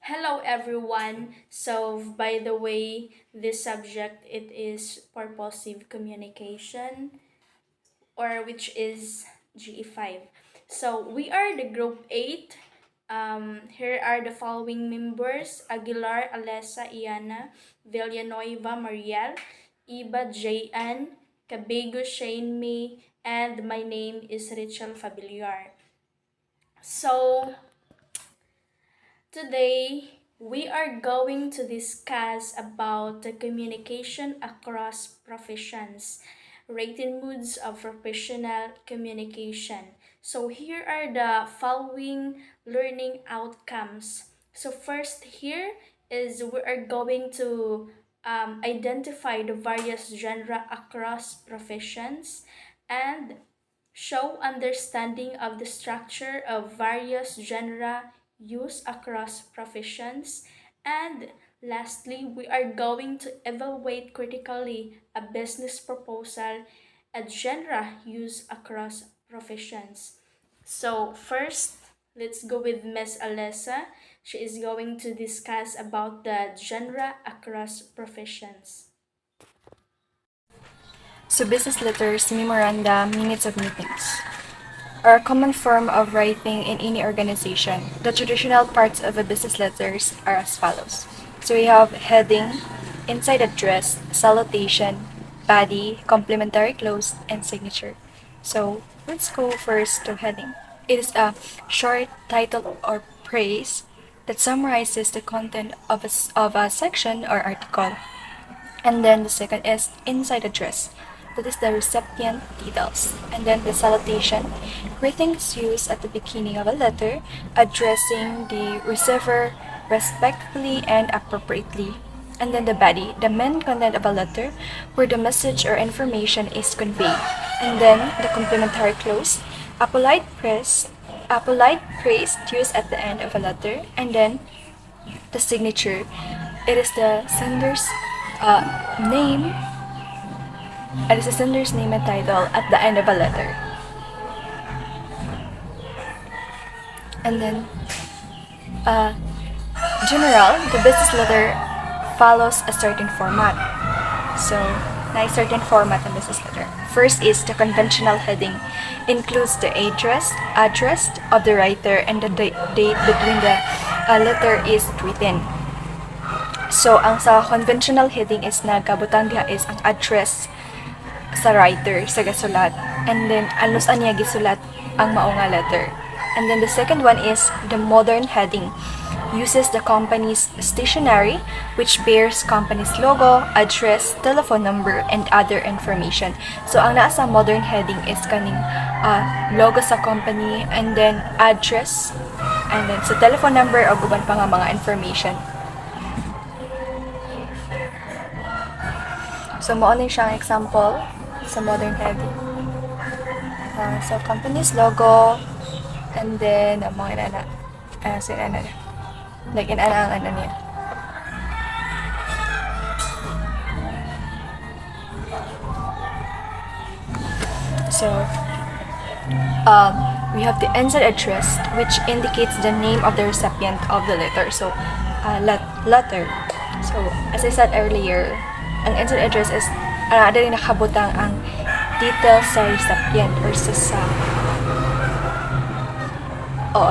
Hello everyone. So by the way, this subject it is purposive communication or which is GE-5. So we are the group 8. Here are the following members: Aguilar, Alessa, Iana, Villanueva, Mariel, Iba, J.N., Cabego, Shane, Me, and my name is Rachel Fabiliar. So today, we are going to discuss about the communication across professions, rating moods of professional communication. So here are the following learning outcomes. So first here is we are going to identify the various genre across professions and show understanding of the structure of various genera used across professions. And lastly, we are going to evaluate critically a business proposal, a genre used across professions. So first, let's go with Miss Alessa. She is going to discuss about the genre across professions. So business letters, memoranda, minutes of meetings are a common form of writing in any organization. The traditional parts of a business letters are as follows. So we have heading, inside address, salutation, body, complimentary close, and signature. So let's go first to heading. It is a short title or praise that summarizes the content of a section or article. And then the second is inside address. That is the recipient details. And then the salutation. Greetings used at the beginning of a letter, addressing the receiver respectfully and appropriately. And then the body, the main content of a letter, where the message or information is conveyed. And then the complimentary close, a polite praise used at the end of a letter. And then the signature. It is the sender's name. It is the sender's name and title at the end of a letter. And then, uh, general, the business letter follows a certain format. So, na certain format ng business letter. First is the conventional heading. Includes the address of the writer and the date between the letter is written. So, ang sa conventional heading is nagabutang diha is ang address sa writer sa gasulat. And then, anos niya gisulat ang mao nga letter. And then the second one is the modern heading. Uses the company's stationery, which bears company's logo, address, telephone number, and other information. So, ang nasa modern heading is kaning logo sa company, and then address, and then sa telephone number o uban pa nga mga information. So, mo na siyang example sa modern heading. So, company's logo, and then, mga inana. So, inana. Like, inana ang ano niya. So, we have the inside address, which indicates the name of the recipient of the letter. So, letter. So, as I said earlier, ang inside address is rin nakabutang ang details sa recipient or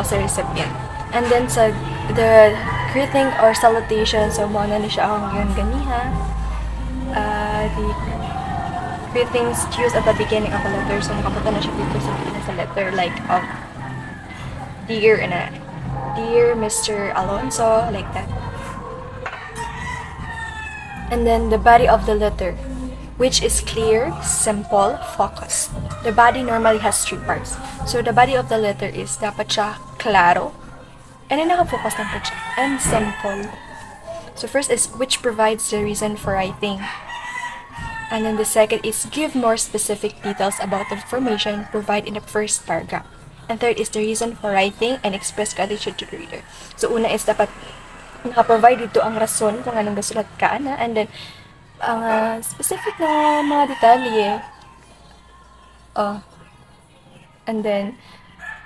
sa recipient. And then sa the greeting or salutation, so mo na siya ang yun ganiha. The greetings used at the beginning of a letter, so makapunta na siya dito sa letter, like dear Mr. Alonso, like that. And then the body of the letter, which is clear, simple, focused. The body normally has three parts. So the body of the letter is dapat siya klaro, and then nakafocus lang po siya, and simple. So first is which provides the reason for writing. And then the second is give more specific details about the information provided in the first paragraph. And third is the reason for writing and express gratitude to the reader. So una is dapat naka-provide dito ang rason kung anong gasulat ka na, and then ang specific na mga detalye. And then,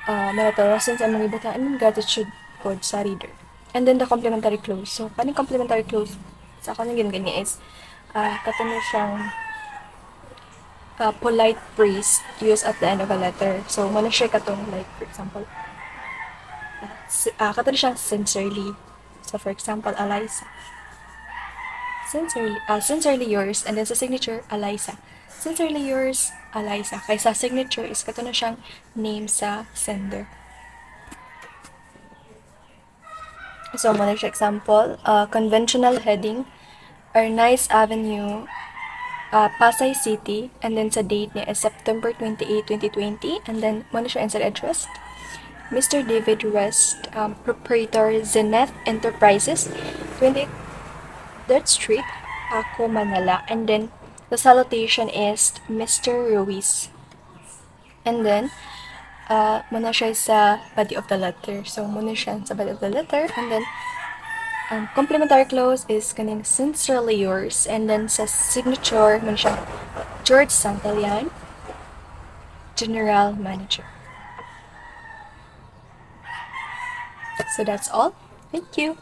mga rason sa mga ibataan ng gratitude po sa reader. And then the complementary clause. So, kaning complementary clause, sa ako nang ganyan is, katano siyang polite phrase used at the end of a letter. So, muna siya katong, like, for example, katano siyang sincerely. So, for example, Eliza. Sincerely yours, and then sa signature, Eliza. Sincerely yours, Eliza. Kaya sa signature is katano siyang name sa sender. So, muna siya example, conventional heading, our nice avenue, Pasay City, and then sa date niya is September 28, 2020, and then muna siya inside address. Mr. David West, proprietor Zenith Enterprises, 23rd Street, Paco, Manila, and then the salutation is Mr. Ruiz. And then, muna siya sa body of the letter. So, muna siya sa body of the letter, and then complimentary clause is kaning sincerely yours, and then sa signature man siya George Santelian, General Manager. So that's all. Thank you.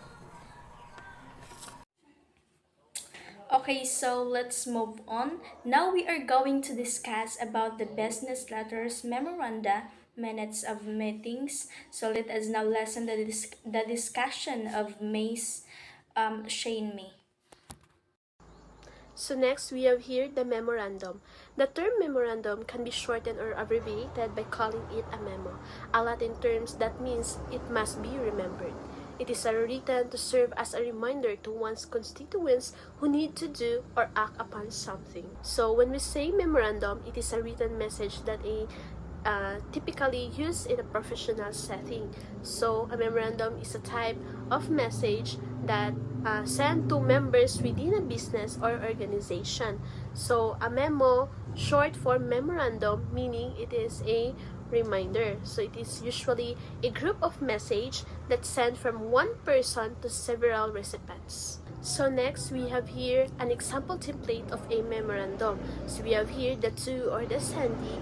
Okay, so let's move on. Now we are going to discuss about the business letters, memoranda, minutes of meetings. So let us now listen to the discussion of May's Shane May. So next, we have here the memorandum. The term memorandum can be shortened or abbreviated by calling it a memo. A Latin term that means it must be remembered. It is written to serve as a reminder to one's constituents who need to do or act upon something. So when we say memorandum, it is a written message that typically used in a professional setting. So a memorandum is a type of message that sent to members within a business or organization. So a memo, short for memorandum, meaning it is a reminder. So it is usually a group of message that sent from one person to several recipients. So next, we have here an example template of a memorandum. So we have here the to or the sendee,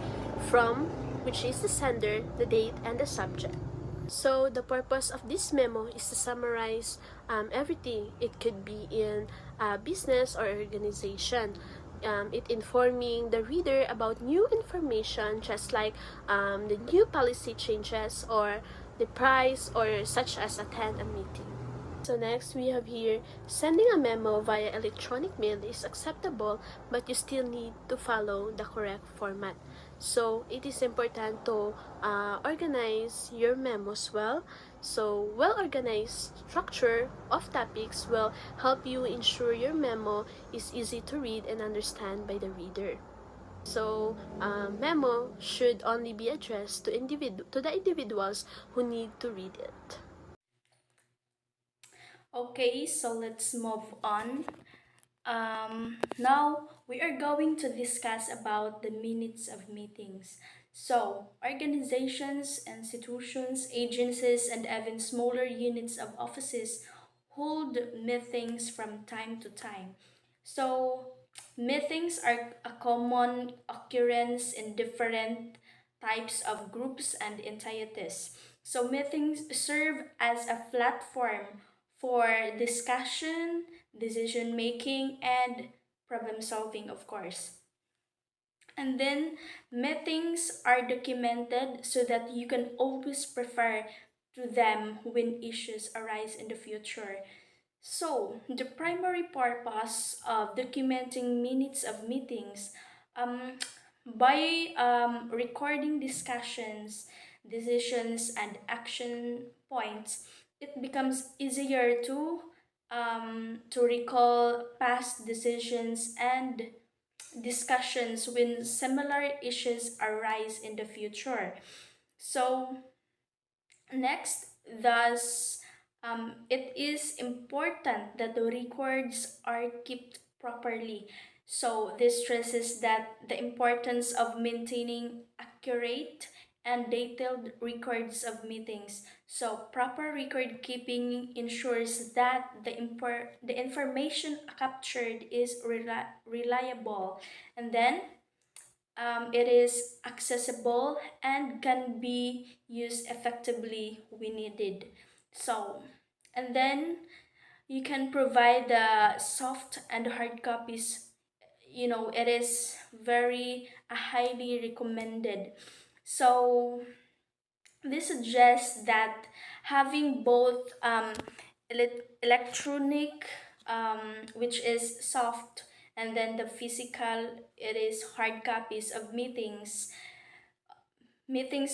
from, which is the sender, the date, and the subject. So the purpose of this memo is to summarize everything. It could be in a business or organization. It informing the reader about new information, just like the new policy changes or the price, or such as attend a meeting. So next, we have here, sending a memo via electronic mail is acceptable, but you still need to follow the correct format. So it is important to organize your memos well. So well-organized structure of topics will help you ensure your memo is easy to read and understand by the reader. So memo should only be addressed to the individuals who need to read it. Okay, so let's move on. Now we are going to discuss about the minutes of meetings. So organizations, institutions, agencies, and even smaller units of offices hold meetings from time to time. So meetings are a common occurrence in different types of groups and entities. So meetings serve as a platform for discussion, decision making, and problem solving, of course. And then meetings are documented so that you can always refer to them when issues arise in the future. So, the primary purpose of documenting minutes of meetings, um, by recording discussions, decisions, and action points, it becomes easier to recall past decisions and discussions when similar issues arise in the future. So, next, thus, it is important that the records are kept properly. So, this stresses that the importance of maintaining accurate and detailed records of meetings. So, proper record keeping ensures that the information captured is reliable, and then it is accessible and can be used effectively when needed. So, And then you can provide the soft and hard copies. It is very highly recommended. So this suggests that having both electronic, which is soft, and then the physical, it is hard copies of meetings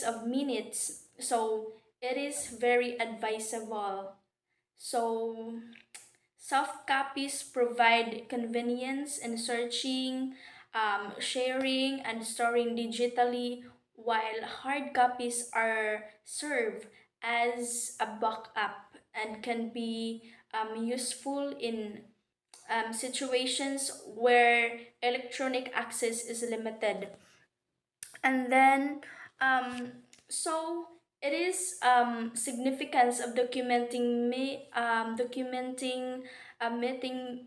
of minutes. So it is very advisable. So soft copies provide convenience in searching, sharing, and storing digitally, while hard copies are served as a backup and can be useful in situations where electronic access is limited. And then so it is significance of documenting meeting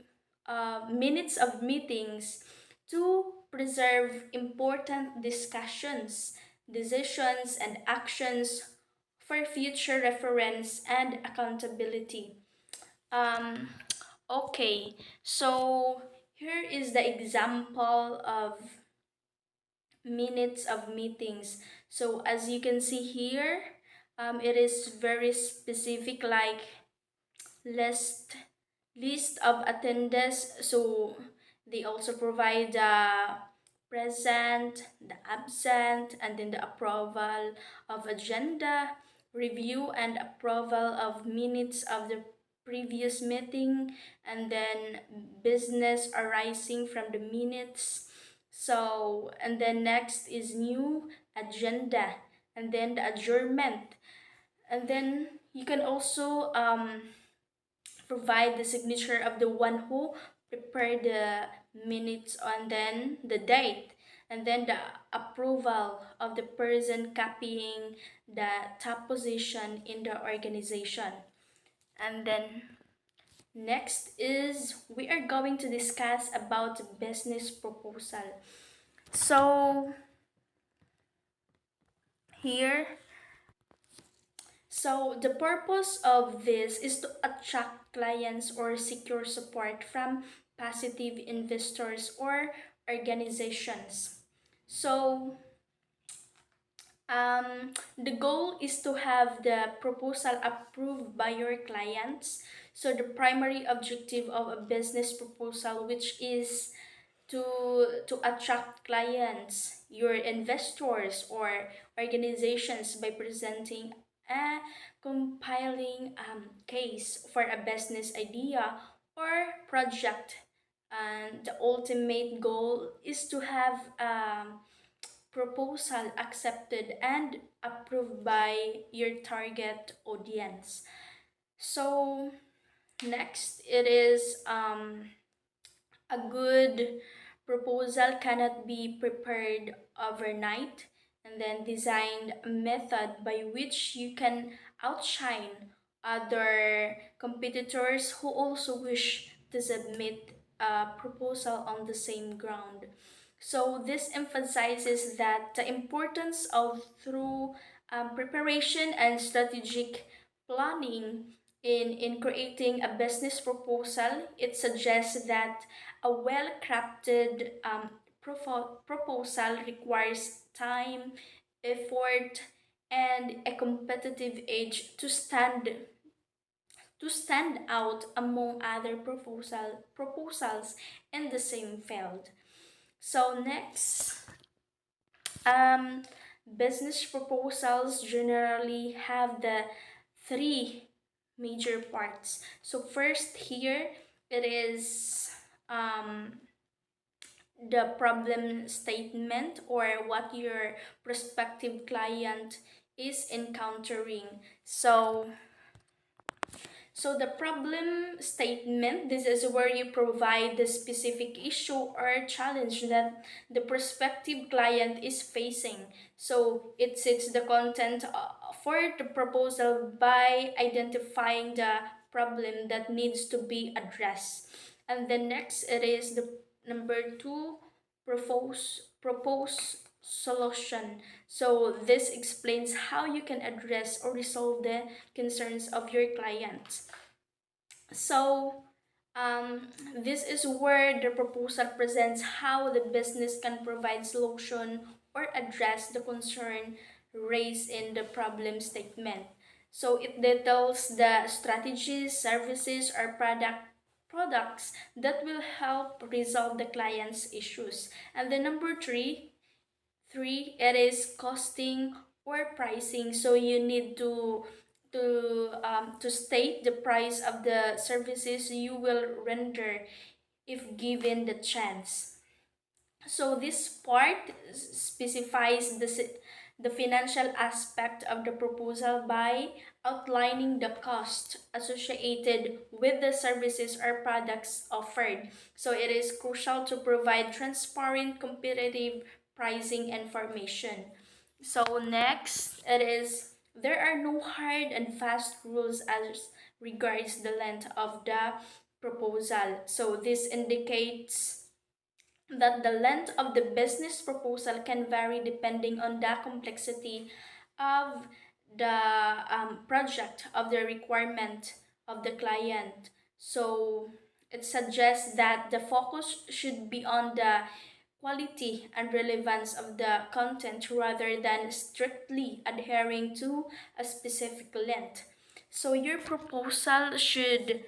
minutes of meetings to preserve important discussions, decisions, and actions for future reference and accountability. um, okay, so here is the example of minutes of meetings. So as you can see here, it is very specific, like list list of attendance. So they also provide the present, the absent, and then the approval of agenda, review and approval of minutes of the previous meeting, and then business arising from the minutes. So, and then next is new agenda, and then the adjournment. And then you can also provide the signature of the one who prepared the minutes, and then the date, and then the approval of the person copying the top position in the organization. And then next is we are going to discuss about business proposal. So here, so the purpose of this is to attract clients or secure support from passive investors or organizations. So the goal is to have the proposal approved by your clients. So the primary objective of a business proposal, which is to attract clients, your investors or organizations, by presenting a compiling case for a business idea or project. And the ultimate goal is to have proposal accepted and approved by your target audience. So next, it is a good proposal cannot be prepared overnight, and then designed a method by which you can outshine other competitors who also wish to submit a proposal on the same ground. So this emphasizes that the importance of through preparation and strategic planning in creating a business proposal. It suggests that a well-crafted proposal requires time, effort, and a competitive edge to stand out among other proposals in the same field. So next, um, business proposals generally have the three major parts. So first here, it is um, the problem statement, or what your prospective client is encountering. So the problem statement, this is where you provide the specific issue or challenge that the prospective client is facing. So it sets the content for the proposal by identifying the problem that needs to be addressed. And then next, it is the number two, propose solution. So this explains how you can address or resolve the concerns of your clients. So, um, this is where the proposal presents how the business can provide solution or address the concern raised in the problem statement. So it details the strategies, services, or products that will help resolve the client's issues. And the number three, it is costing or pricing. So you need to state the price of the services you will render if given the chance. So this part specifies the financial aspect of the proposal by outlining the cost associated with the services or products offered. So it is crucial to provide transparent, competitive pricing information. So next, it is there are no hard and fast rules as regards the length of the proposal. So this indicates that the length of the business proposal can vary depending on the complexity of the project, of the requirement of the client. So it suggests that the focus should be on the quality and relevance of the content rather than strictly adhering to a specific length. So your proposal should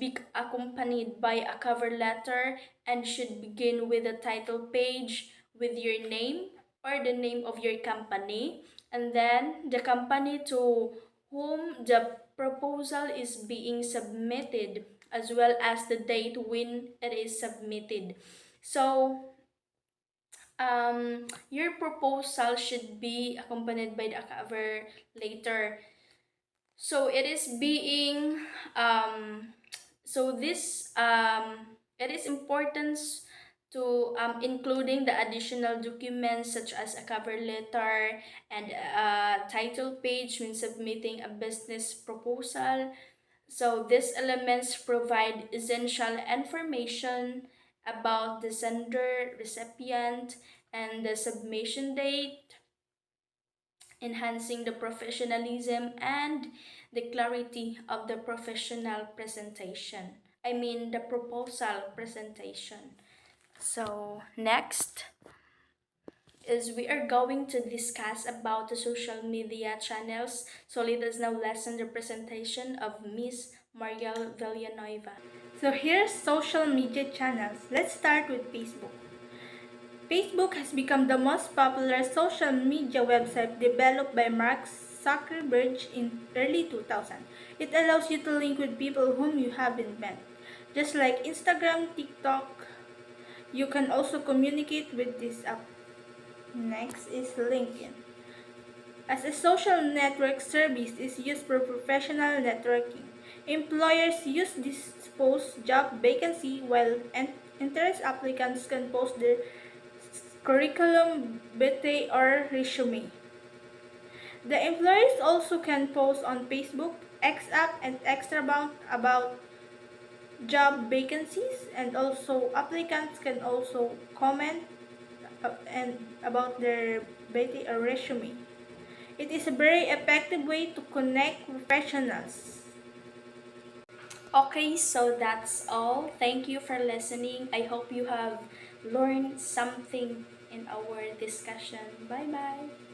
be accompanied by a cover letter and should begin with a title page with your name or the name of your company, and then the company to whom the proposal is being submitted, as well as the date when it is submitted. So your proposal should be accompanied by the cover letter. So it is being so this it is important to including the additional documents such as a cover letter and a title page when submitting a business proposal. So these elements provide essential information about the sender, recipient, and the submission date, enhancing the professionalism and the clarity of the professional presentation. I mean, the proposal presentation. So, next is we are going to discuss about the social media channels. So, let us now listen the presentation of Miss Mariel Villanueva. So here's social media channels. Let's start with Facebook. Facebook has become the most popular social media website developed by Mark Zuckerberg in early 2000. It allows you to link with people whom you haven't met. Just like Instagram, TikTok, you can also communicate with this app. Next is LinkedIn. As a social network service is used for professional networking. Employers use this to post job vacancy while interest applicants can post their curriculum vitae or resume. The employers also can post on Facebook, X app, and Extrabound about job vacancies, and also applicants can also comment and about their vitae or resume. It is a very effective way to connect professionals. Okay, so that's all. Thank you for listening. I hope you have learned something in our discussion. Bye bye.